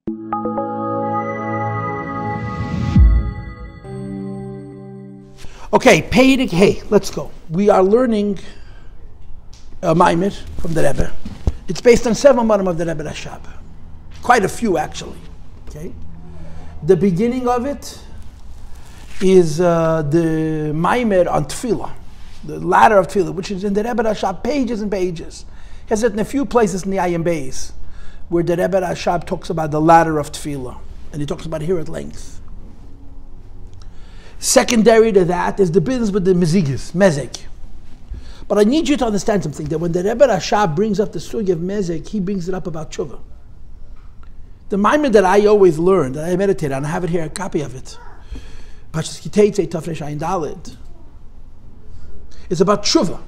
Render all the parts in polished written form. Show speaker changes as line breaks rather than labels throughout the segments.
Okay, Perek, hey, let's go. We are learning a Maimer from the Rebbe. It's based on 7 Marim of the Rebbe Rashab. Quite a few, actually. Okay, the beginning of it is the Maimer on Tefillah, the ladder of Tefillah, which is in the Rebbe Rashab, pages and pages. He has it in a few places in the Ayin Beis, where the Rebbe Rashab talks about the ladder of Tefillah, and he talks about it here at length. Secondary to that is the business with the Mezeg. But I need you to understand something, that when the Rebbe Rashab brings up the story of Mezeg, he brings it up about Teshuva. The Maimer that I always learned, that I meditate on, I have it here, a copy of it. Pashas Kiteitzei Tafresh Ayin Daled. It's about Teshuva.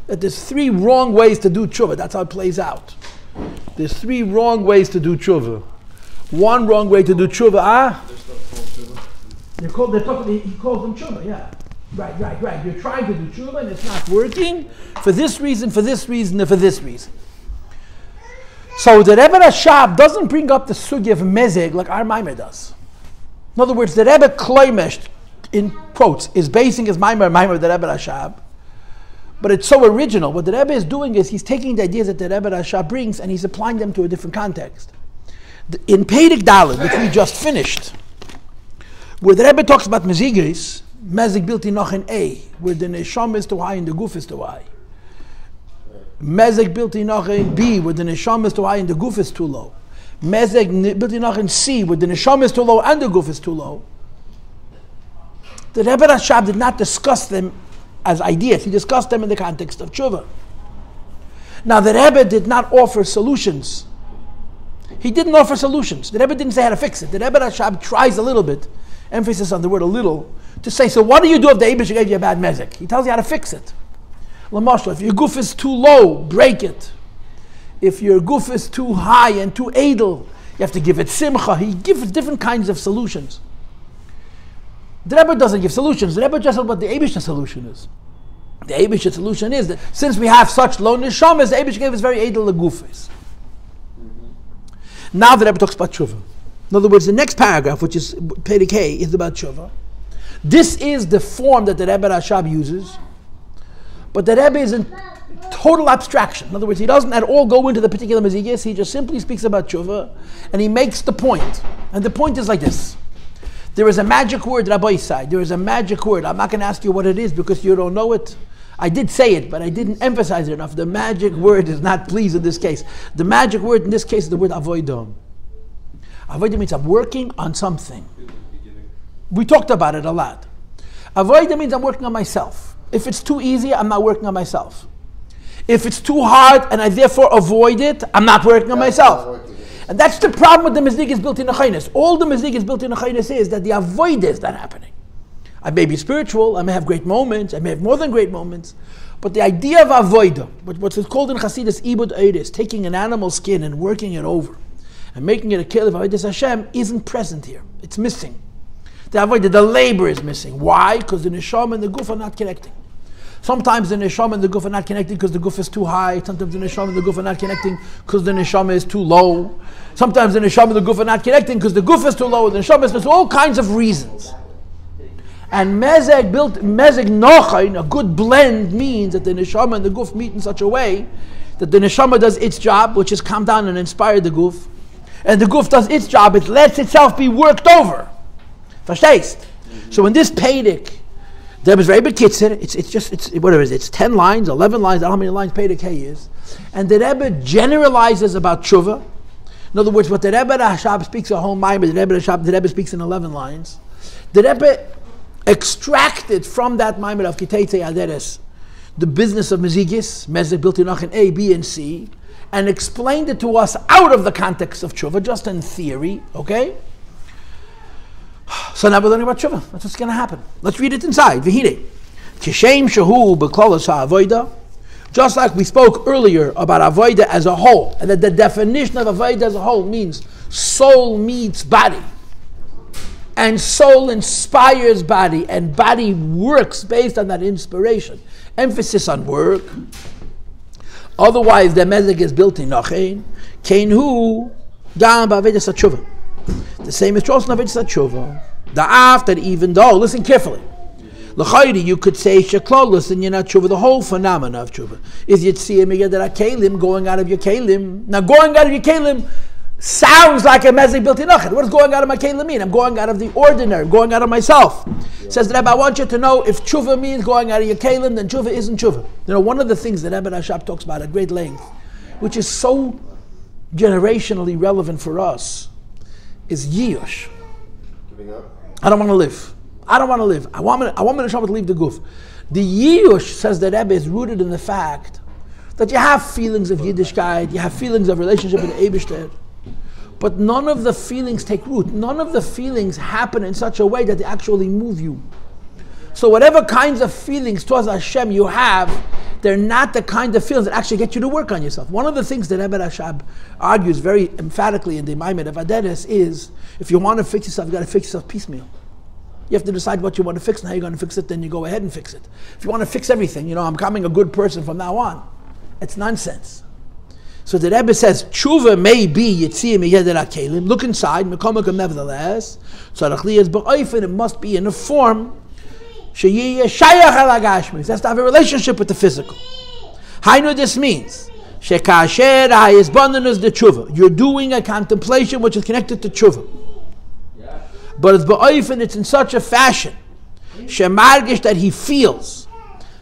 That there's 3 wrong ways to do Teshuva. That's how it plays out. There's 3 wrong ways to do Teshuva. One wrong way to do Teshuva, he calls them Teshuva, yeah. Right. You're trying to do Teshuva and it's not working for this reason, and for this reason. So the Rebbe Rashab doesn't bring up the sugi of Mezeg like our Maimer does. In other words, the Rebbe Kloimesh, in quotes, is basing his Maimer of the Rebbe Rashab, but it's so original. What the Rebbe is doing is he's taking the ideas that the Rebbe Rashab brings and he's applying them to a different context. In Perek Daled, which we just finished, where the Rebbe talks about Mezigis, Mezeg Nachon A, where the Neshama is too high and the Guf is too high. Mezeg Nachon B, where the Neshama is too high and the Guf is too low. Mezeg Nachon C, where the Neshama is too low and the Guf is too low. The Rebbe Rashab did not discuss them as ideas. He discussed them in the context of Teshuva. Now the Rebbe did not offer solutions. He didn't offer solutions. The Rebbe didn't say how to fix it. The Rebbe Rashab tries a little bit, emphasis on the word a little, to say, so what do you do if the Eibush gave you a bad mezek? He tells you how to fix it. L'mashal, if your goof is too low, break it. If your goof is too high and too edel, you have to give it simcha. He gives different kinds of solutions. The Rebbe doesn't give solutions. The Rebbe just says what the Eibush solution is. The Eibush solution is that since we have such low neshamas, the Eibush gave us very edel the goof is. Now the Rebbe talks about Teshuva. In other words, the next paragraph, which is Perek Hey, is about Teshuva. This is the form that the Rebbe Rashab uses, but the Rebbe is in total abstraction. In other words, he doesn't at all go into the particular mezigis. He just simply speaks about Teshuva, and he makes the point. And the point is like this. There is a magic word, Rabbi side. There is a magic word. I'm not going to ask you what it is because you don't know it. I did say it, but I didn't emphasize it enough. The magic word is not please in this case. The magic word in this case is the word Avodah. Avodah means I'm working on something. We talked about it a lot. Avodah means I'm working on myself. If it's too easy, I'm not working on myself. If it's too hard and I therefore avoid it, I'm not working on myself. And that's the problem with the Mezeg is built in Nachon. All the Mezeg is built in Nachon is that the avodah is not happening. I may be spiritual, I may have great moments, I may have more than great moments, but the idea of avodah, what's called in Chassidus ibud eiris, taking an animal skin and working it over and making it a kelev avodas Hashem, isn't present here. It's missing. The avodah, the labor is missing. Why? Because the neshama and the guf are not connecting. Sometimes the neshama and the guf are not connecting because the guf is too high. Sometimes the neshama and the guf are not connecting because the neshama is too low. Sometimes the neshama and the guf are not connecting because the guf is too low. The neshama is too low. All kinds of reasons. And Mezeg Nachon, a good blend, means that the neshama and the guf meet in such a way that the neshama does its job, which is calm down and inspire the guf, and the guf does its job, it lets itself be worked over. Verstehst? So in this Perek, there was very big kitzer. It's 10 lines, 11 lines. I don't know how many lines Perek Hey is, and the Rebbe generalizes about Teshuva. In other words, what the Rebbe Rashab speaks a whole mind, but the Rebbe speaks in 11 lines. The Rebbe extracted from that Maimer of Kiteitzei Aderes the business of Mezigis, Mezeg Nachon A, B, and C, and explained it to us out of the context of Teshuva, just in theory, okay? So now we're learning about Teshuva. That's what's going to happen. Let's read it inside. V'hine. Kishem shehu b'klolos ha'avodah. Just like we spoke earlier about avodah as a whole, and that the definition of avodah as a whole means soul meets body. And soul inspires body, and body works based on that inspiration. Emphasis on work. Otherwise, the Mezeg is built in Nachon. Kenhu Down by Avodah Teshuva. The same is true also in Avodah Teshuva. The after, even though, listen carefully. L'chayri, you could say sheklol, listen, you're not tshuva. The whole phenomenon of tshuva is yitziyah miyadar kelim, going out of your kelim. Now, going out of your kelim sounds like a mezeg nachon. What does going out of my kelim mean? I'm going out of the ordinary, I'm going out of myself. Says the Rebbe, I want you to know if tshuva means going out of your kelim, then tshuva isn't tshuva. You know, one of the things that Avodah Hashem talks about at great length, which is so generationally relevant for us, is yiyosh.
Giving up.
I don't want to live. I don't want to live. I want my neshama to leave the guf. The Yidush, says the Rebbe, is rooted in the fact that you have feelings of Yiddishkeit, you have feelings of relationship with the Eibishter, but none of the feelings take root. None of the feelings happen in such a way that they actually move you. So whatever kinds of feelings towards Hashem you have, they're not the kind of feelings that actually get you to work on yourself. One of the things that Rebbe Rashab argues very emphatically in the Maimed of Aderes is, if you want to fix yourself, you got to fix yourself piecemeal. You have to decide what you want to fix and how you're going to fix it, then you go ahead and fix it. If you want to fix everything, you know, I'm becoming a good person from now on. It's nonsense. So the Rebbe says, tshuva may be yitziyah miyeder kelim. Look inside, mekomakom nevertheless. It must be in a form sheyiyeh shayach al hagashmi. It has to have a relationship with the physical. Hainu, this means shekasher hayizbonenus the tshuva. You're doing a contemplation which is connected to tshuva. But it's ba'ofen, it's in such a fashion, shemargish, that he feels,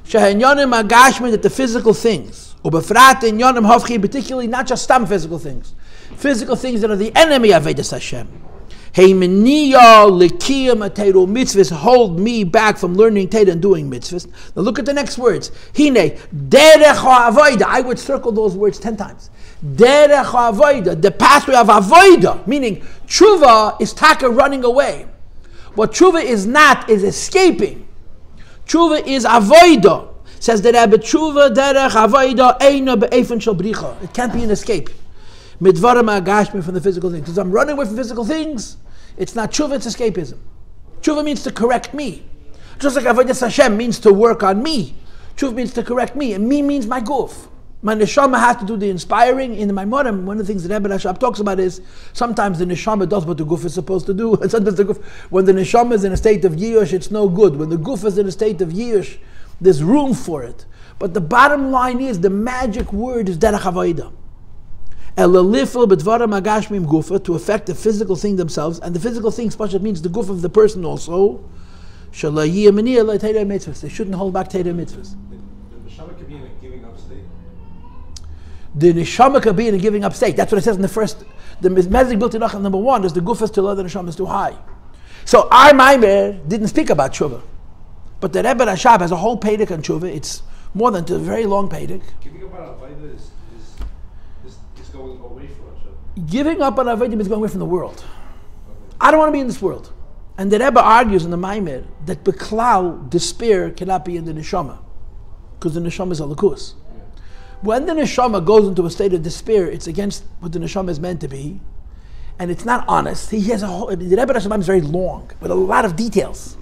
shehenyonim agashmin, that the physical things, ubefrat inyonim hofchi, particularly not just some physical things that are the enemy of Avodas Hashem. Heimeniya lekiyam ateiru mitzvahs, hold me back from learning Torah and doing mitzvahs. Now look at the next words. Hine derech ha'avodah. I would circle those words 10 times. Derech ha'avodah, the pathway of avodah, meaning tshuva is taka, running away. What tshuva is not is escaping. Tshuva is avodah. Says the Rebbe, tshuva derech avodah eina be'efen shel bricha. It can't be an escape. Midvarim agashmi, from the physical things. Because I'm running away from physical things, it's not tshuva, it's escapism. Tshuva means to correct me. Just like Avodas Hashem means to work on me. Tshuva means to correct me, and me means my guf. My neshama has to do the inspiring. In my modem, one of the things that Rebbe Rashab talks about is sometimes the neshama does what the guf is supposed to do, and sometimes the guf, when the neshama is in a state of yiyosh, it's no good. When the guf is in a state of yiyosh, there's room for it. But the bottom line is, the magic word is derech havodah. To affect the physical thing themselves, and the physical thing special means the guf of the person also. They shouldn't hold back Torah mitzvahs.
The neshama could be in a giving up state.
The neshama could be in a giving up state. That's what it says in the first. The Mezeg Nachon number 1 is the guf is too low, the neshama is too high. So our Maimer didn't speak about tshuva, but the Rebbe Rashab has a whole Perek on tshuva. It's more than a very long Perek.
Giving up on avodah is going away from Hashem.
Giving up on avodah is going away from the world. I don't want to be in this world. And the Rebbe argues in the Maimer that beklal, despair, cannot be in the neshama, because the neshama is a lakus. When the neshama goes into a state of despair, it's against what the neshama is meant to be, and it's not honest. He has a whole. The Rebbe Rashab is very long, with a lot of details,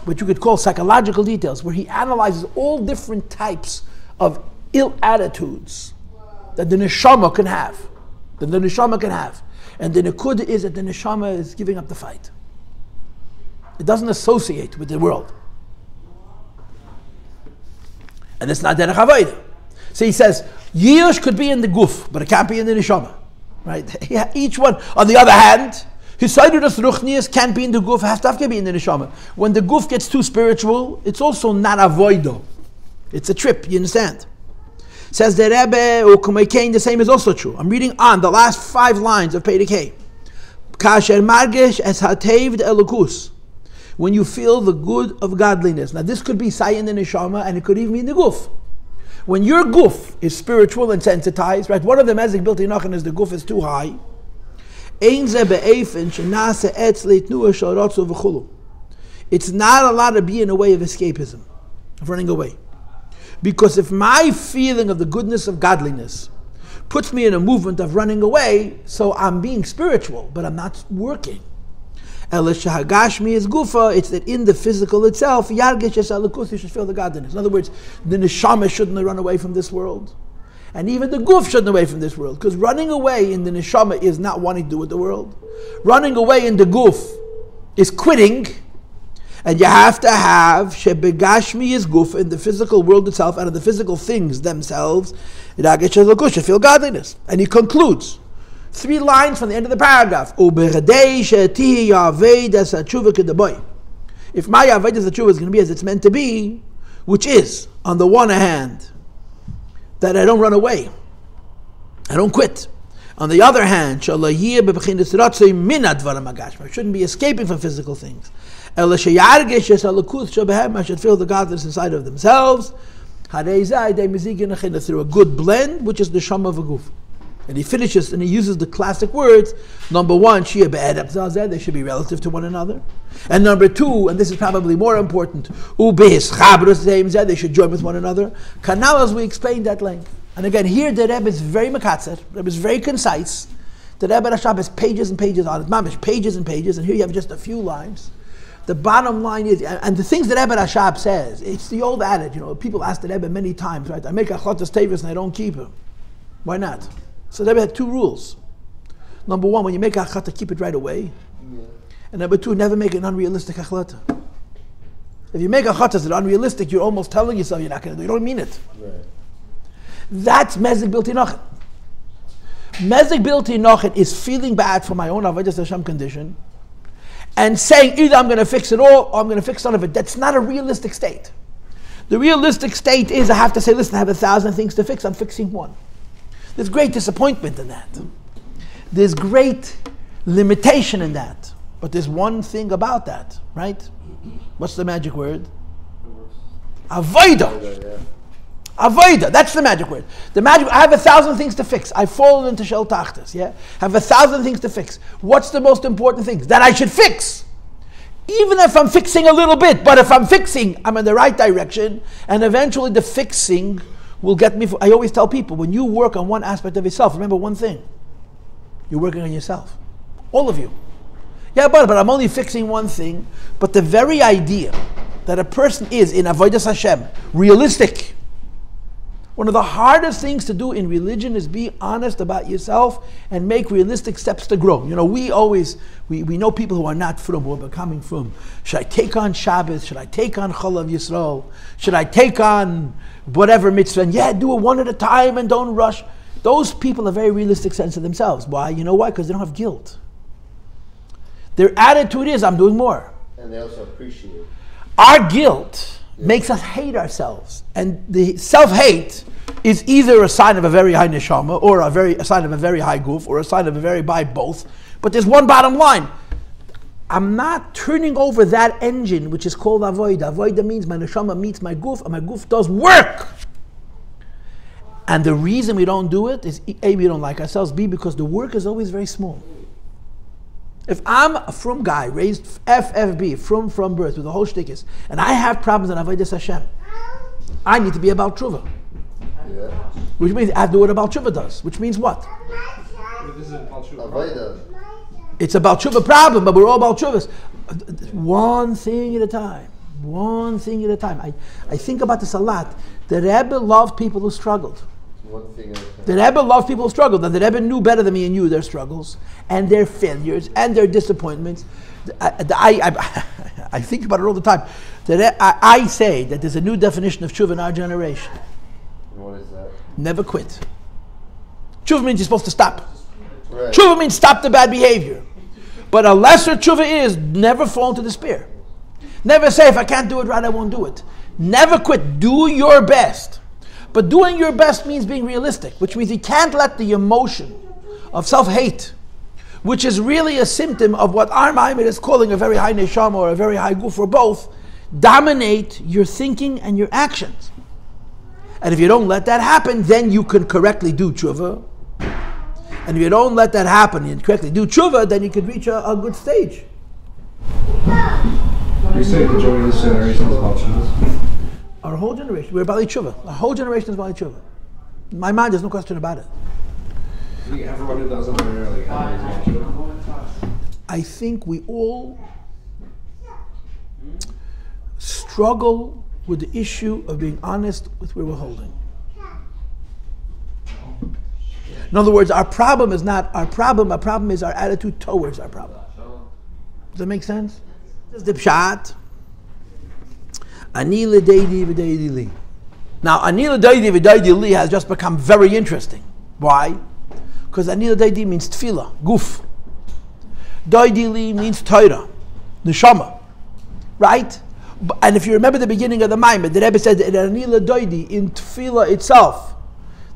what you could call psychological details, where he analyzes all different types of ill attitudes that the neshama can have, and the nekuda is that the neshama is giving up the fight. It doesn't associate with the world, and it's not derech havodah. So he says yiyosh could be in the guf, but it can't be in the neshama, right? Each one. On the other hand, hisaydus ruchnius can't be in the guf, has to be in the neshama. When the guf gets too spiritual, it's also not avodah. It's a trip. You understand? Says the Rebbe, Ukumekein, the same is also true. I'm reading on the last 5 lines of Perek. Kasher margesh es hatev elokus. When you feel the good of godliness. Now this could be say in the neshama, and it could even be in the guf. When your guf is spiritual and sensitized, right? One of the Mezeg Nachon is the guf is too high. It's not allowed to be in a way of escapism, of running away. Because if my feeling of the goodness of godliness puts me in a movement of running away, so I'm being spiritual, but I'm not working. Elishahagashmi is gufa, it's that in the physical itself, yargish es alakus, you should feel the godliness. In other words, the neshama shouldn't run away from this world. And even the guf shouldn't away from this world. Because running away in the neshama is not wanting to do with the world. Running away in the guf is quitting. And you have to have shebegashmi is guf in the physical world itself, out of the physical things themselves, feel godliness. And he concludes 3 lines from the end of the paragraph. If my avodah teshuva is going to be as it's meant to be, which is, on the one hand, that I don't run away, I don't quit. On the other hand, I shouldn't be escaping from physical things. I should feel the godliness inside of themselves. Through a good blend, which is the shama of a guf. And he finishes and he uses the classic words. Number 1, they should be relative to one another. And number 2, and this is probably more important, they should join with one another. Now, as we explained at length. And again, here the Rebbe is very makatzer, the Rebbe is very concise. The Rebbe Rashab has pages and pages on it, mamish, pages and pages, and here you have just a few lines. The bottom line is, and the things that Rebbe Rashab says, it's the old adage, people ask the Rebbe many times, right? I make achlotas tevis and I don't keep them. Why not? So the Rebbe had 2 rules. Number 1, when you make a achlata, keep it right away. Yeah. And number 2, never make an unrealistic achlata. If you make achatas that are unrealistic, you're almost telling yourself you're not going to do it. You don't mean it. Right. That's Mezeg Nachon. Mezeg Nachon is feeling bad for my own avodas Hashem condition and saying either I'm going to fix it all or I'm going to fix none of it. That's not a realistic state. The realistic state is I have to say, listen, I have 1,000 things to fix. I'm fixing 1. There's great disappointment in that. There's great limitation in that. But there's one thing about that, right? What's the magic word? Avodah. Avodah, that's the magic word. The magic, I have 1,000 things to fix. I've fallen into shel tachtas, yeah? I have 1,000 things to fix. What's the most important things that I should fix? Even if I'm fixing a little bit, but if I'm fixing, I'm in the right direction, and eventually the fixing will get me. I always tell people, when you work on one aspect of yourself, remember one thing. You're working on yourself. All of you. Yeah, but I'm only fixing one thing. But the very idea that a person is in avodas Hashem, realistic. One of the hardest things to do in religion is be honest about yourself and make realistic steps to grow. We always, we know people who are not from, who are becoming from. Should I take on Shabbos? Should I take on Cholav Yisrael? Should I take on whatever mitzvah? And do it one at a time and don't rush. Those people have a very realistic sense of themselves. Why? You know why? Because they don't have guilt. Their attitude is, I'm doing more.
And they also appreciate it.
Our guilt makes us hate ourselves. And the self-hate is either a sign of a very high neshama, or a sign of a very high guf, or a sign of a very by both. But there's one bottom line. I'm not turning over that engine, which is called avodah. Avodah means my neshama meets my guf, and my guf does work. And the reason we don't do it is A, we don't like ourselves, B, because the work is always very small. If I'm a frum guy, raised FFB, from birth, with the whole shtickis, and I have problems in avodas Hashem, I need to be about tshuva. Yeah. Which means I have to do what about tshuva does. Which means what?
This is about tshuva.
It's about tshuva problem, but we're all about tshuva. One thing at a time. One thing at a time. I think about this a lot. The Rebbe loved people who struggled.
One thing at a time.
The Rebbe loved people who struggled, and the Rebbe knew better than me and you their struggles, and their failures, and their disappointments. I think about it all the time. I say that there's a new definition of tshuva in our generation.
What is that?
Never quit. Tshuva means you're supposed to stop.
Right.
Tshuva means stop the bad behavior. But a lesser tshuva is never fall into despair. Never say, if I can't do it right, I won't do it. Never quit. Do your best. But doing your best means being realistic, which means you can't let the emotion of self-hate, which is really a symptom of what our Ma'amid is calling a very high neshama or a very high guf, or both, dominate your thinking and your actions. And if you don't let that happen, then you can correctly do tshuva. And if you don't let that happen and correctly do tshuva, then you can reach a good stage.
You say the majority of this generation is about tshuva?
Our whole generation, we're Bali Tshuva. Our whole generation is Bali Tshuva. In my mind, there's no question about it.
I think everybody does it rarely.
I think we all struggle with the issue of being honest with where we're holding. In other words, our problem is not our problem is our attitude towards our problem. Does that make sense? This is the pshat. Ani Lidodi v'Dodi li. Now, Ani Lidodi v'Dodi li has just become very interesting. Why? Because Ani Lidodi means tefillah, guf. Dodi li means Torah, neshama. Right? And if you remember the beginning of the Maimed, the Rebbe said that in Ani Lidodi, in tefillah itself,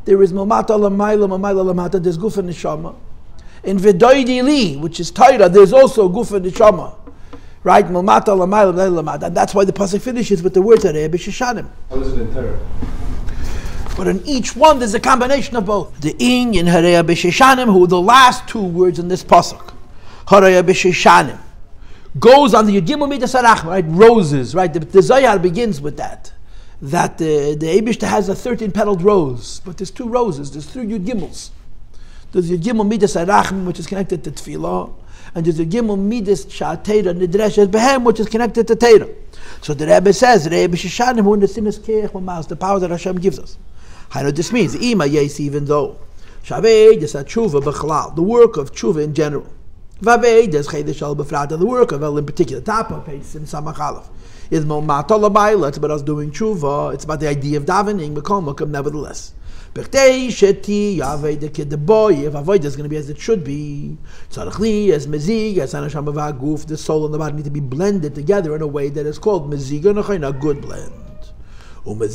there is Mamata Lamayla, Mamayla Lamata, there's Guf and Neshama. In V'Dodi li, which is Torah, there's also Guf and Neshama. Right? Mamata Lamayla, Mamayla Lamata. And that's why the Possuk finishes with the words בשושנים.
How is it in Torah?
But in each one, there's a combination of both. The Inyan Hareya B'Shoshanim, who are the last two words in this Possuk. Hareya B'Shoshanim. Goes on the Yudgimel Midas Arachma, right? Roses, right? The Zayar begins with that. That the Eibishter has a 13-petaled rose, but there's two roses, there's three Yud Gimels. There's Yud Gimel Midas Arachim, which is connected to Tefillah, and there's Yud Gimel Midas Sha'atera Nidreshes Behem, which is connected to Teira. So the Rebbe says, Rebbe Shoshanim, who in the Sinas Keich Mamas, the power that Hashem gives us. I know this means, Ima Yes, even though, Shaved is a Teshuva B'chalal, the work of Teshuva in general. Vaved is Chedesh Al B'frata, the work of El in particular. Top of page Sim Samach Aleph. It's about us doing tshuva. It's about the idea of davening. Nevertheless, if avodah is going to be as it should be, as mezig, as anasham the soul and the body need to be blended together in a way that is called mezeg nachon, a good blend. And the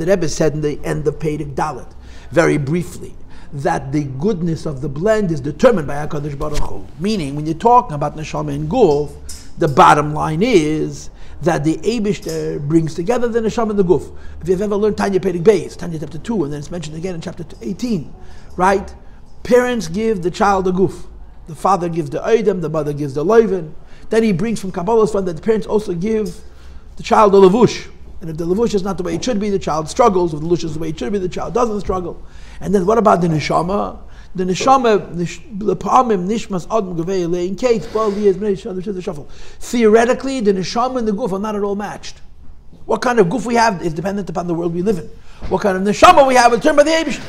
Rebbe said in the end of Perek Dalet, very briefly, that the goodness of the blend is determined by HaKadosh Baruch Hu. Meaning, when you're talking about neshama and guf, the bottom line is that the Eibishter brings together the neshama and the guf. If you've ever learned Tanya Perek Beis, Tanya chapter 2, and then it's mentioned again in chapter 18, right? Parents give the child a guf. The father gives the Eidem, the mother gives the Loivin. Then he brings from Kabbalah's fund that the parents also give the child a lavush. And if the lavush is not the way it should be, the child struggles. If the lavush is the way it should be, the child doesn't struggle. And then what about the neshama? The neshama, nishmas adam gavei in case theoretically, the neshama and the guf are not at all matched. What kind of guf we have is dependent upon the world we live in. What kind of neshama we have is determined by the Eibishter.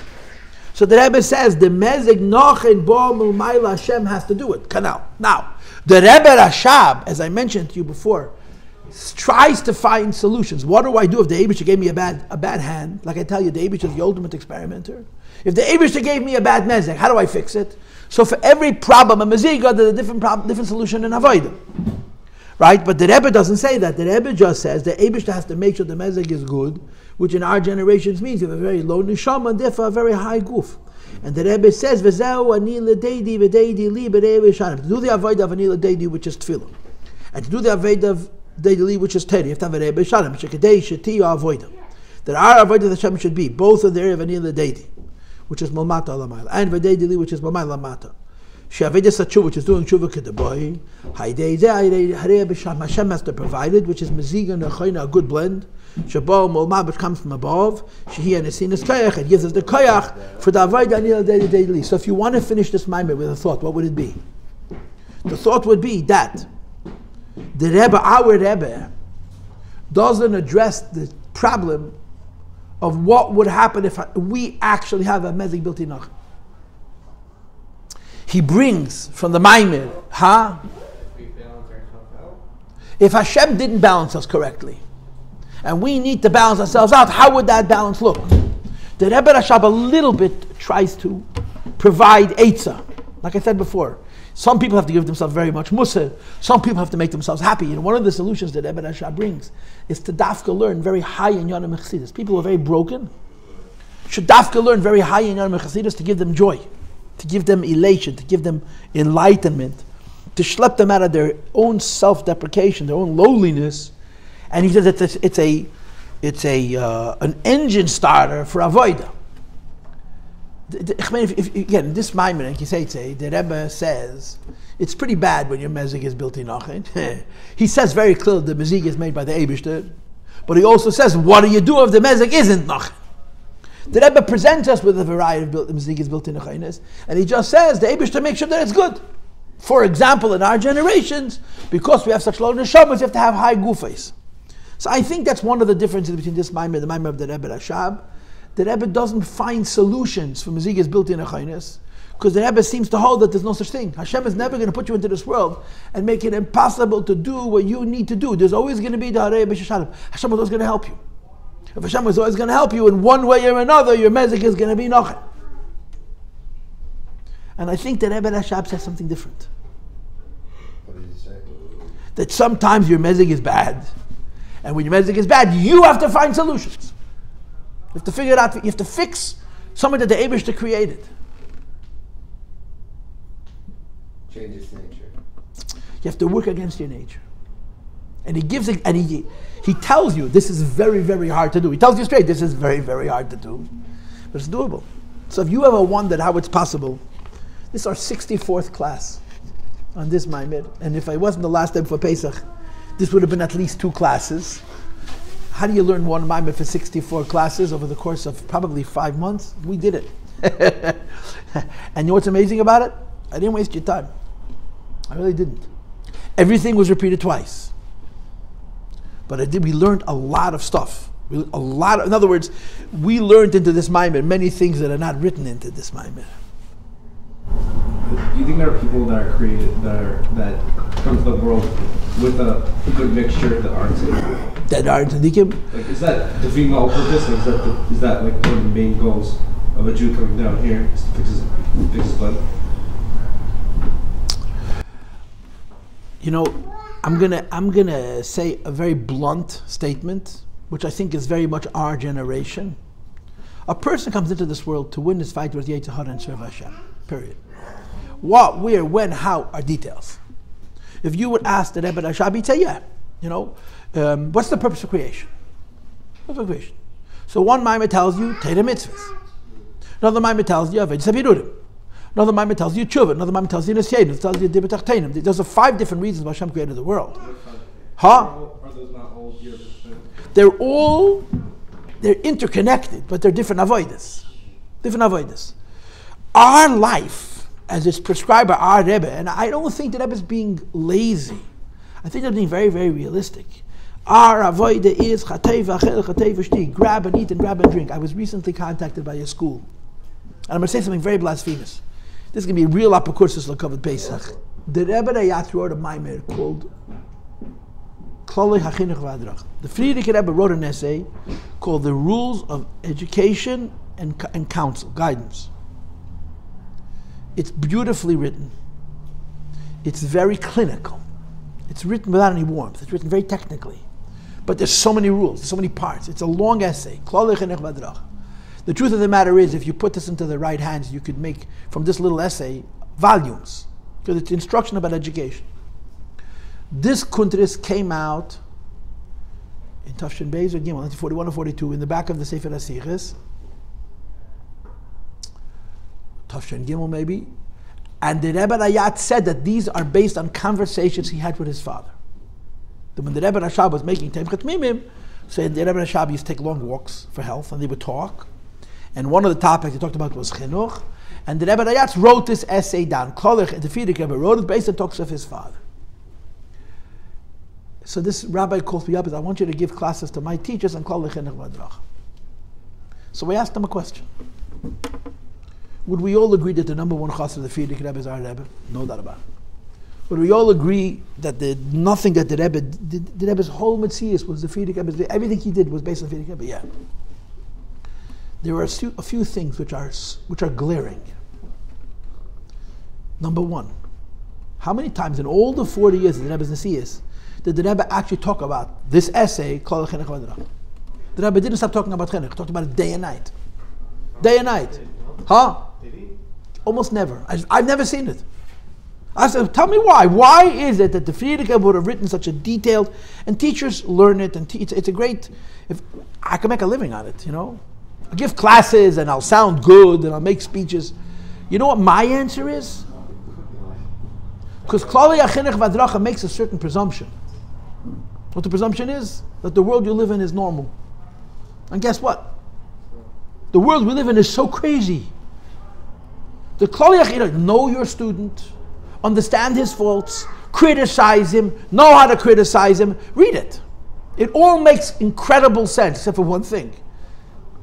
So the Rebbe says the Mezeg Nachon Ba'Milmayla Hashem has to do it. Now, the Rebbe Rashab, as I mentioned to you before, tries to find solutions. What do I do if the Eibishter gave me a bad hand? Like I tell you, the Eibishter is the ultimate experimenter. If the Eibishter gave me a bad mezeg, how do I fix it? So for every problem, a meziga, there's a different solution in Avodah. Right? But the Rebbe doesn't say that. The Rebbe just says the Eibishter has to make sure the mezeg is good, which in our generations means you have a very low neshama and therefore a very high guf. And the Rebbe says, V'zeu ani Lidodi v'Dodi li b'rei v'shanim. To do the Avodah of ani Lidodi, which is tefillah, and to do the Avodah of Dodi li, which is Torah, you have to have a Rebbe Shanim, Shekadei Sheti Avodah. That our Avodah that Hashem should be both in the area of ani Lidodi, which is Malmata Alamayla, and V'Dodi li, which is Malmayla Lamata. She'avedah Satshuva, which is doing Tshuva Kedaboy. Haidei Zeh Harei B'Sham, Hashem has to provide it, which is Mezeg Nachon, a good blend. Shabo Molma, which comes from above. Shehi and Esinas Koyach, it gives us the Koyach for the Avodah ani Lidodi li. So if you want to finish this Maimed with a thought, what would it be? The thought would be that the Rebbe, our Rebbe, doesn't address the problem of what would happen if we actually have a Mezeg Bilti Nachon. He brings from the Maimed, if Hashem didn't balance us correctly, and we need to balance ourselves out, how would that balance look? The Rebbe Rashab a little bit tries to provide Eitzah. Like I said before, some people have to give themselves very much musar. Some people have to make themselves happy. And one of the solutions that Rebbe Rashab brings is to dafka learn very high in Yonim Chassidus. People who are very broken should dafka learn very high in Yonim Chassidus to give them joy, to give them elation, to give them enlightenment, to schlep them out of their own self-deprecation, their own lowliness. And he says it's an engine starter for avodah. Again, this Maimon, the Rebbe says it's pretty bad when your mezeg is built in Nachon. He says very clearly the mezeg is made by the Eibishter, but he also says, what do you do if the mezeg isn't Nachon? The Rebbe presents us with a variety of the mezeg is built in Nachon, and he just says the Eibishter makes sure that it's good. For example, in our generations, because we have such low neshamas, you have to have high gufas. So I think that's one of the differences between this Maimon and the Maimon of the Rebbe Rashab, the Rebbe doesn't find solutions for Mezeg's built-in achinus, because the Rebbe seems to hold that there's no such thing. Hashem is never going to put you into this world and make it impossible to do what you need to do. There's always going to be the Hareya B'Shoshanim. Hashem is always going to help you. If Hashem is always going to help you in one way or another, your Mezeg is going to be Nachon. And I think that Rebbe Rashab says something different.
What did he say?
That sometimes your Mezeg is bad. And when your Mezeg is bad, you have to find solutions. You have to figure it out. You have to fix something that the Eibishter created.
Change its nature.
You have to work against your nature. And he gives it, and he tells you this is very, very hard to do. He tells you straight, this is very, very hard to do. But it's doable. So if you ever wondered how it's possible, this is our 64th class on this Maimed. And if I wasn't the last time for Pesach, this would have been at least 2 classes. How do you learn one Maimed for 64 classes over the course of probably 5 months? We did it. And you know what's amazing about it? I didn't waste your time. I really didn't. Everything was repeated twice. But we learned a lot of stuff. In other words, we learned into this Maimed many things that are not written into this Maimed.
Do you think there are people that are created, that come to the world with a good mixture that aren't tzaddikim?
That aren't tzaddikim?
Like, is that defeating the whole purpose? Or is that like one of the main goals of a Jew coming down here, is to fix his blood?
You know, I'm gonna say a very blunt statement, which I think is very much our generation. A person comes into this world to win this fight with Yetzer Hara and serve Hashem. Period. What, where, when, how are details. If you would ask the Rebbe Rashab, he'd say, yeah. You know, what's the purpose of creation? What's the creation? So one Maimed tells you Torah mitzvahs. Another Maimed tells you Avodah Sabirudim. Another Maimed tells you Teshuva. Another Maimed tells you Nesyedim. Another tells you Dibur Tachtenim. There's 5 different reasons why Hashem created the world. Huh?
Are those not all different?
They're interconnected, but they're different avodas. Different avodas. Our life, as it's prescribed by our Rebbe, and I don't think that Rebbe is being lazy. I think they're being very, very realistic. Our avodah is chatei v'achel, chatei v'shti, grab and eat and grab and drink. I was recently contacted by a school, and I'm going to say something very blasphemous. This is going to be a real apokursis l'kavod Pesach. The Rebbe Rayat wrote a Maimer called Klolei HaChinuch V'Hadrach. The Friedrich Rebbe wrote an essay called The Rules of Education and Counsel, Guidance. It's beautifully written. It's very clinical. It's written without any warmth. It's written very technically. But there's so many rules, so many parts. It's a long essay. Klolei HaChinuch V'Hadrach. The truth of the matter is, if you put this into the right hands, you could make from this little essay volumes, because it's instruction about education. This Kuntris came out in Tafshin Beis or Gimel, 1941 or 42, in the back of the Sefer HaSiches, Tafshin Gimel maybe, and the Rebbe Rayat said that these are based on conversations he had with his father. When the Rebbe Rashab was making Temchat Mimim, so the Rebbe Rashab used to take long walks for health, and they would talk. And one of the topics he talked about was chinuch. And the Rebbe Rayatz wrote this essay down. Kolech, the Friedrich Rebbe wrote it based on talks of his father. So this rabbi calls me up and says, I want you to give classes to my teachers on Kolech Chinuch V'Hadrach. So we asked him a question. Would we all agree that the number one chassid of the Friedrich Rebbe is our Rebbe? No doubt about it. Would we all agree that nothing that the Rebbe did, the Rebbe's whole mitzvah was the Friedrich Rebbe, everything he did was based on Friedrich Rebbe? Yeah. There are a few things which are glaring. Number one, how many times in all the 40 years of the Rebbe's Nesius did the Rebbe actually talk about this essay called Chinuch V'Hadrach? The Rebbe didn't stop talking about Chinuch, talked about it day and night. Day and night. Huh? Almost never. I've never seen it. I said, tell me why. Why is it that the Friedrich Rebbe would have written such a detailed, and teachers learn it, and it's a great, if I can make a living on it, you know? I'll give classes and I'll sound good and I'll make speeches. You know what my answer is? Because Klolei HaChinuch V'Hadrach makes a certain presumption. What the presumption is? That the world you live in is normal. And guess what? The world we live in is so crazy. The Klolei HaChinuch, know your student, understand his faults, criticize him, know how to criticize him, read it. It all makes incredible sense, except for one thing.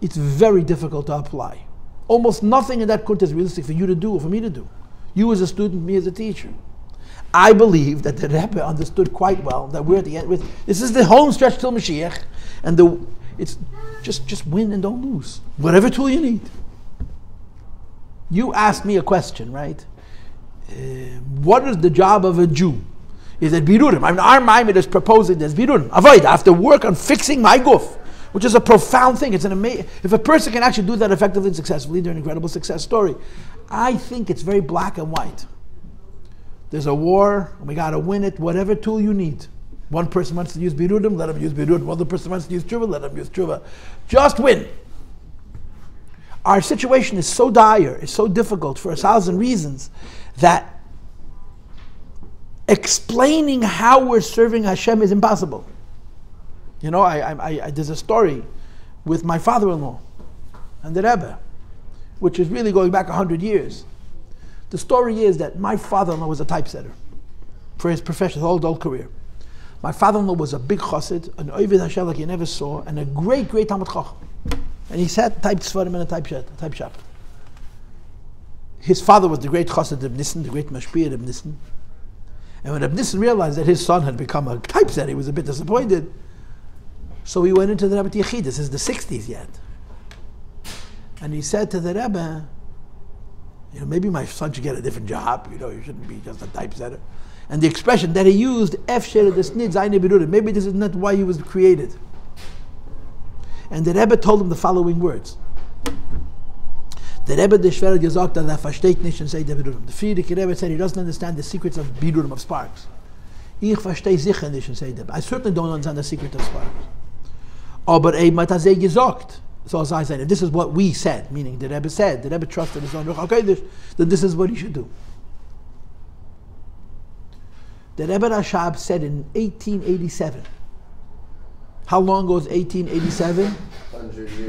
it's very difficult to apply. Almost nothing in that kunta is realistic for you to do or for me to do. You as a student, me as a teacher. I believe that the Rebbe understood quite well that we're at the end. This is the home stretch till Mashiach, and it's just win and don't lose. Whatever tool you need. You asked me a question, right? What is the job of a Jew? Is it birurim? I mean, our Maimon is proposing this birurim. Avodah. I have to work on fixing my guf, which is a profound thing. It's an amazing. If a person can actually do that effectively and successfully, they're an incredible success story. I think it's very black and white. There's a war, and we got to win it. Whatever tool you need. One person wants to use birurim, let him use birurim. One other person wants to use tshuva, let him use tshuva. Just win. Our situation is so dire, it's so difficult for 1,000 reasons that explaining how we're serving Hashem is impossible. You know, there's a story with my father-in-law and the Rebbe, which is really going back 100 years. The story is that my father-in-law was a typesetter for his profession, his whole adult career. My father-in-law was a big chassid, an oived Hashem like you never saw, and a great Talmud Chacham. And he sat, typed svarim in a type shop. His father was the great chassid of Nissen, the great mashpiyah of Nissen. And when Nissen realized that his son had become a typesetter, he was a bit disappointed. So he went into the Rebbe Yechid. This is the 60s yet. And he said to the Rebbe, maybe my son should get a different job. You shouldn't be just a typesetter. And the expression that he used, maybe this is not why he was created. And the Rebbe told him the following words. The Rebbe gesagt that versteht nicht und sagt der Bidurim. The Friedrich Rebbe said he doesn't understand the secrets of Bidurim, of sparks. Ich verstehe sicher nicht und sagt I certainly don't understand the secret of sparks. Aber hat gesagt. So as I said, if this is what we said, meaning the Rebbe said, the Rebbe trusted his own Ruach HaKodesh, then this is what he should do. The Rebbe Rashab said in 1887. How long ago is 1887?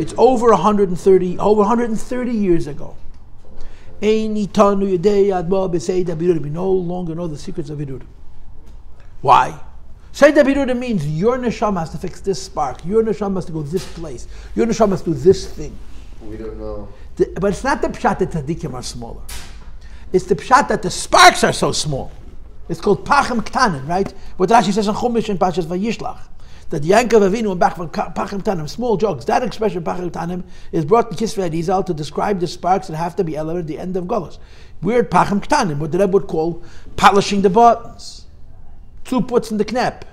It's over 130 years ago. We no longer know the secrets of Bidurim. Why? Seder Bidurim means your neshama has to fix this spark. Your neshama has to go this place. Your neshama has to do this thing.
We don't know.
But it's not the pshat that tzaddikim are smaller. It's the pshat that the sparks are so small. It's called pachem ktanim, right? What Rashi says in Chumash and Pashas Vayishlach. That Yankov Avinu and pachem ktanim, small jokes. That expression pachem ktanim is brought in Kisvei Arizal to describe the sparks that have to be elevated at the end of Golos. We're at pachem ktanim, what the Rebbe would call polishing the buttons. 2 puts in the knep,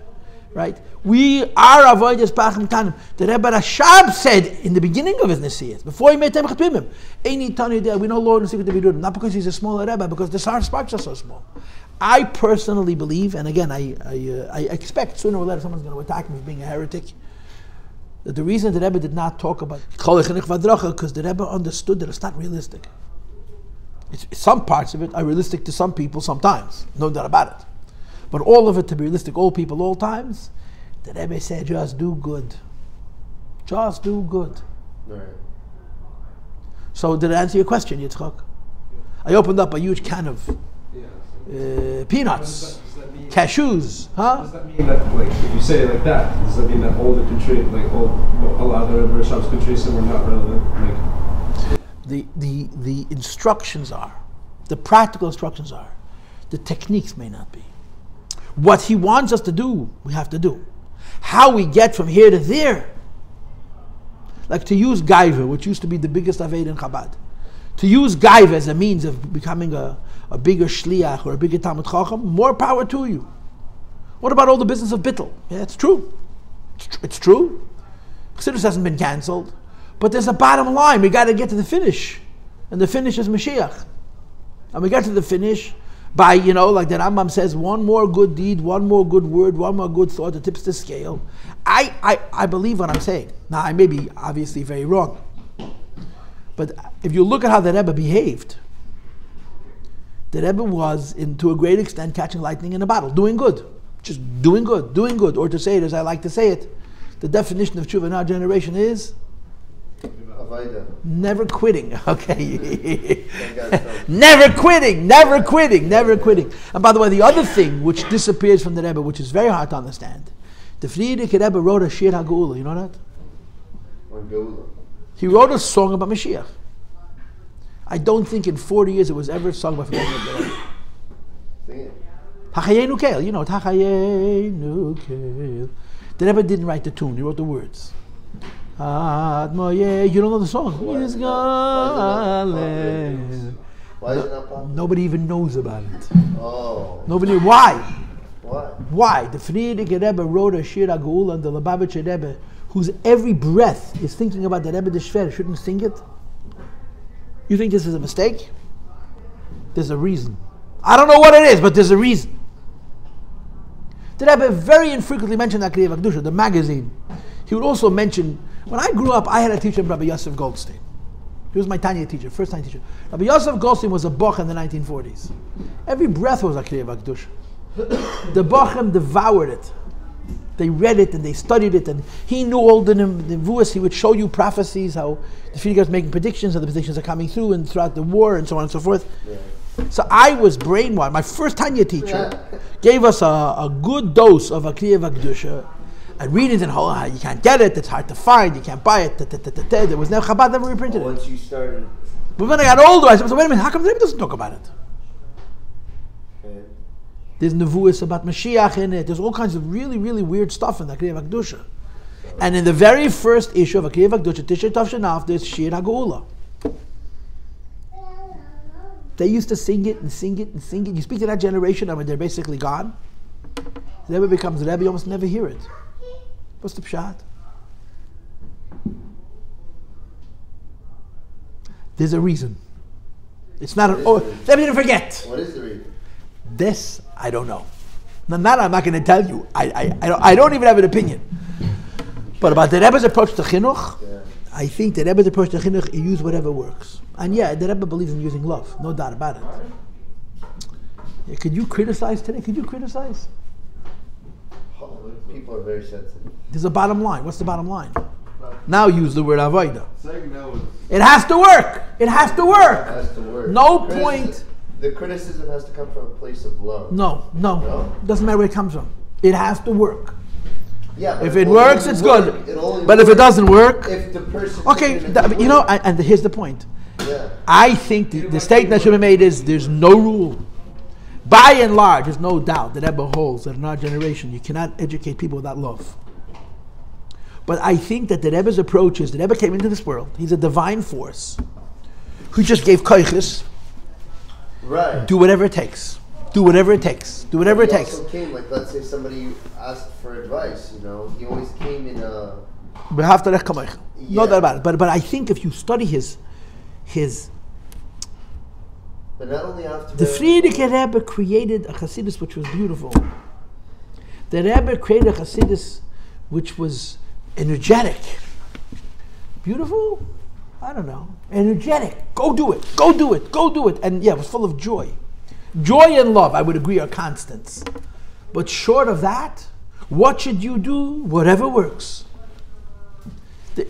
right? We are avoiders pachem tanim. The Rebbe Rashab said in the beginning of his Nesiyas, before he made Temech Tvimim, Eini Tani Deh, we know Lord and secret to be doing, not because he's a smaller Rebbe, because the sparks are so small. I personally believe, and again, I expect sooner or later someone's going to attack me for being a heretic, that the reason the Rebbe did not talk about because the Rebbe understood that it's not realistic. Some parts of it are realistic to some people sometimes, no doubt about it. But all of it to be realistic, all people, all times, the Rebbe said, just do good. Just do good.
Right.
So did I answer your question, Yitzchak? I opened up a huge can of peanuts,
Does that mean,
cashews, huh?
Does that mean that, if you say it like that, does that mean that all the country, a lot of the Rebbe Rashab's countries were not relevant?
The instructions are, the practical instructions are, the techniques may not be. What he wants us to do, we have to do. How we get from here to there. Like to use gaiva, which used to be the biggest Avodah in Chabad. To use gaiva as a means of becoming a bigger shliach or a bigger Talmud Chacham, more power to you. What about all the business of bittul? Yeah, it's true. It's true. Chassidus hasn't been cancelled. But there's a bottom line. We got to get to the finish. And the finish is Mashiach. And we get to the finish by, like the Rambam says, one more good deed, one more good word, one more good thought that tips the scale. I believe what I'm saying. Now, I may be obviously very wrong. But if you look at how the Rebbe behaved, the Rebbe was, to a great extent, catching lightning in a bottle, doing good. Just doing good. Or to say it as I like to say it, the definition of tshuva in our generation is
Avodah.
Never quitting. Okay. Never quitting. And by the way, the other thing which disappears from the Rebbe, which is very hard to understand, the Friedrich Rebbe wrote a Shir HaGeula. You know that?
Or Geula.
He wrote a song about Mashiach. I don't think in 40 years it was ever sung by forgetting the Rebbe.
Sing it.
Hachayenu Kel, you know it. Hachayenu Kel. The Rebbe didn't write the tune, he wrote the words. Ad Moyeh, you don't know the song.
Why is it not popular?
Nobody even knows about it.
Oh.
Nobody, why?
Why?
Why? The Frierdiker Rebbe wrote a Shir HaGeula and the Lubavitcher Rebbe, whose every breath is thinking about the Rebbe the Shver, shouldn't sing it? You think this is a mistake? There's a reason. I don't know what it is, but there's a reason. The Rebbe very infrequently mentioned Akriya Vakdusha, the magazine. He would also mention, when I grew up, I had a teacher, Rabbi Yosef Goldstein. He was my Tanya teacher, first Tanya teacher. Rabbi Yosef Goldstein was a Bach in the 1940s. Every breath was Akriya Vakdusha. The Bachim devoured it. They read it and they studied it, and he knew all the nevuos. He would show you prophecies, how the Frierdiker was making predictions, how the predictions are coming through, and throughout the war, and so on and so forth. Yeah. So I was brainwashed. My first Tanya teacher gave us a good dose of Akriya Vakdusha, and readings and how you can't get it, it's hard to find, you can't buy it. There was no Chabad never reprinted it.
Once you started.
But when I got older, I said, wait a minute, how come the Rebbe doesn't talk about it?
Okay.
There's nevuos about Mashiach in it. There's all kinds of really, really weird stuff in the Akriya Vakdusha. And in the very first issue of Akriya Vakdusha, Tishrei Tov Shenaf, there's Shir HaGeula. They used to sing it and sing it and sing it. You speak to that generation, I mean, they're basically gone. The Rebbe becomes Rebbe, you almost never hear it. What's the pshat? There's a reason. It's not an, let me forget.
What is the reason?
This, I don't know. Now that I'm not going to tell you. I don't even have an opinion. But about the Rebbe's approach to chinuch, I think the Rebbe's approach to chinuch, you use whatever works. And yeah, the Rebbe believes in using love, no doubt about it. Yeah, could you criticize today? Could you criticize?
People are very sensitive.
There's a bottom line. What's the bottom line? Now use the word Avodah. It has to work. It has to work.
It has to work.
No point.
The criticism has to come from a place of love.
No. Doesn't matter where it comes from. It has to work.
Yeah.
If it works, it's good. But if it doesn't work,
if the person.
Okay, and here's the point.
Yeah.
I think the statement that should be made is there's no rule. By and large, there's no doubt that Rebbe holds that in our generation you cannot educate people without love. But I think that the Rebbe's approach is the Rebbe came into this world. He's a divine force who just gave koiches.
Right.
Do whatever it takes. Do whatever it takes. Do whatever it takes.
He also came, like, let's say somebody asked for advice, you know, he always came in a...
No doubt about it. But I think if you study his
But not only after
the Frierdiker Rebbe created a Chassidus which was beautiful. The Rebbe created a Chassidus which was energetic. Beautiful? I don't know. Energetic. Go do it. Go do it. Go do it. And yeah, it was full of joy. Joy and love, I would agree, are constants. But short of that, what should you do? Whatever works.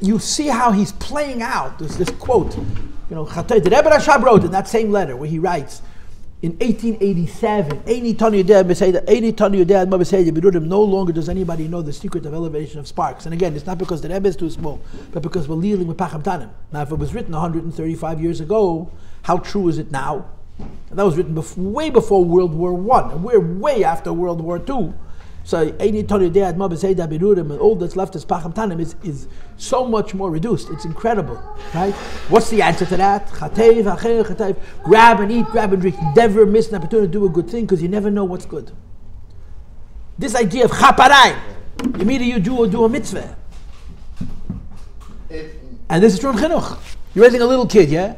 You see how he's playing out. There's this quote. You know, the Rebbe Rashab wrote in that same letter where he writes, in 1887, no longer does anybody know the secret of elevation of sparks. And again, it's not because the Rebbe is too small, but because we're dealing with Pacham Tanim. Now, if it was written 135 years ago, how true is it now? And that was written way before World War I, and we're way after World War II. So, all that's left as Pacham Tanim is so much more reduced. It's incredible, right? What's the answer to that? Grab and eat, grab and drink. Never miss an opportunity to do a good thing because you never know what's good. This idea of chaparayim, immediately you do a mitzvah. And this is true in chinuch. You're raising a little kid, yeah?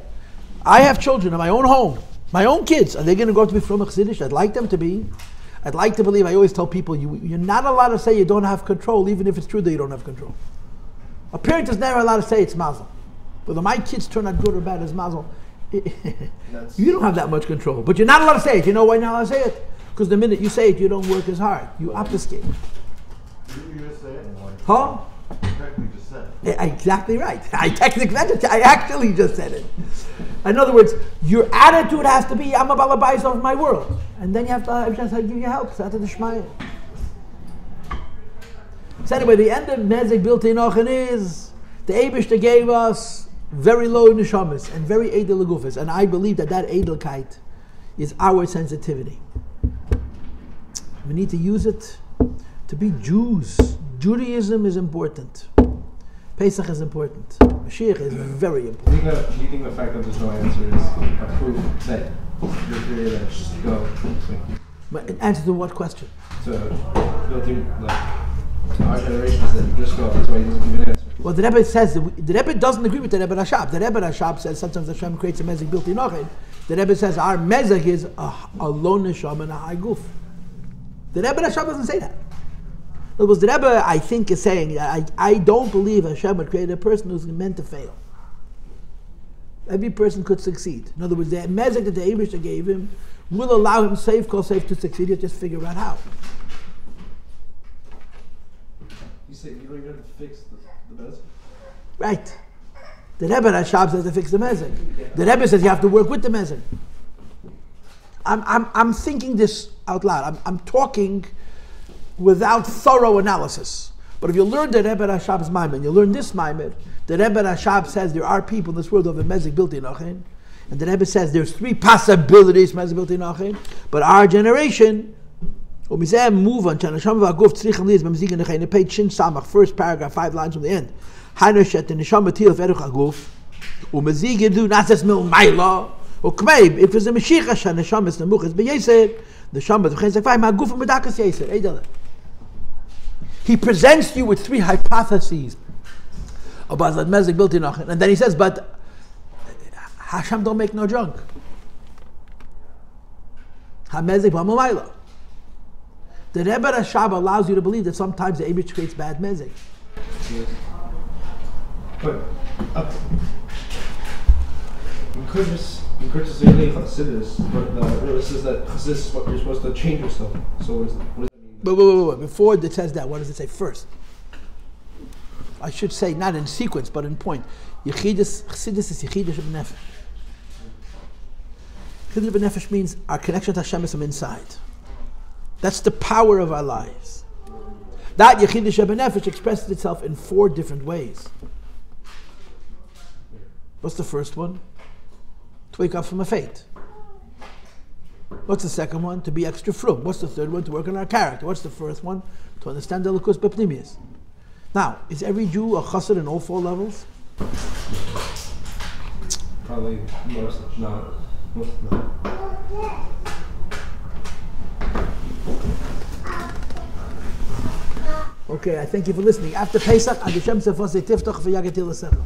I have children in my own home, my own kids. Are they going to grow up to be from Chassidus? I'd like them to be. I'd like to believe, I always tell people, you're not allowed to say you don't have control, even if it's true that you don't have control. A parent is never allowed to say it's mazel. Whether my kids turn out good or bad is mazel. You don't have that much control. But you're not allowed to say it. You know why you're not allowed to say it? Because the minute you say it, you don't work as hard. You obfuscate.
You just say it?
Huh?
You technically just said it.
Exactly right. I actually just said it. In other words, your attitude has to be, I'm a balabais of my world. And then you have to give you help. So anyway, the end of Mezeg Nachon is, the The Eibishter gave us very low neshamas and very edel legufas, and I believe that edelkeit is our sensitivity. We need to use it to be Jews. Judaism is important. Pesach is important. Mashiach is very important.
Do you think the fact that there's no answer is a proof that you're here to just go?
But in answer to what question?
To building, our generation is that just go. That's why he doesn't give an answer.
Well, the Rebbe says, the Rebbe doesn't agree with the Rebbe Rashab. The Rebbe Rashab says sometimes Hashem creates a mezeg built in Nachon. The Rebbe says our mezeg is a low neshama and a high guf. The Rebbe Rashab doesn't say that. In other words, the Rebbe, I think, is saying that I don't believe Hashem would create a person who's meant to fail. Every person could succeed. In other words, the mezeg that the Eibishter gave him will allow him safe to succeed. You just figure out how.
You say you don't even have to fix the mezeg?
Right. The Rebbe Rashab says to fix the mezeg. The Rebbe says you have to work with the mezeg. I'm thinking this out loud. I'm talking without thorough analysis. But if you learn the Rebbe Rashab's Maimed, you learn this Maimed, the Rebbe Rashab says there are people in this world of a mezeg built in Nachon, and the Rebbe says there's 3 possibilities mezeg built in Nachon, but our generation, move on, page Shin Samach, first paragraph, 5 lines from the end. If there's a Mashiach, Neshama is Nemuch, be Yesed, Neshama is V'chein Zakvai, Ma'guf Medakas Yesed, Eidele. He presents you with 3 hypotheses about that mezeg built in Nachon, and then he says, but Hashem don't make no junk. Ha-mezeg b'amamayla. The Rebbe Rashab allows you to believe that sometimes the Eibishter creates bad mezeg.
Yes. But you could just say hey Chassidus, but the Rebbe says that Chassidus is what you're supposed to change yourself. So what does that mean?
But before it says that, what does it say first? I should say not in sequence, but in point. Chassidus is Yechidus b'nefesh. Yechidus b'nefesh means our connection to Hashem is from inside. That's the power of our lives. That Yechidus b'nefesh expresses itself in 4 different ways. What's the first one? To wake up from a fate. What's the second one? To be extra frum. What's the third one? To work on our character. What's the fourth one? To understand the Lukus Bepnimius. Now, is every Jew a chassid in all 4 levels?
Probably most not.
Okay, I thank you for listening. After Pesach, Ad Hashem Sefosei Tiftach V'Yagatil L'Secha.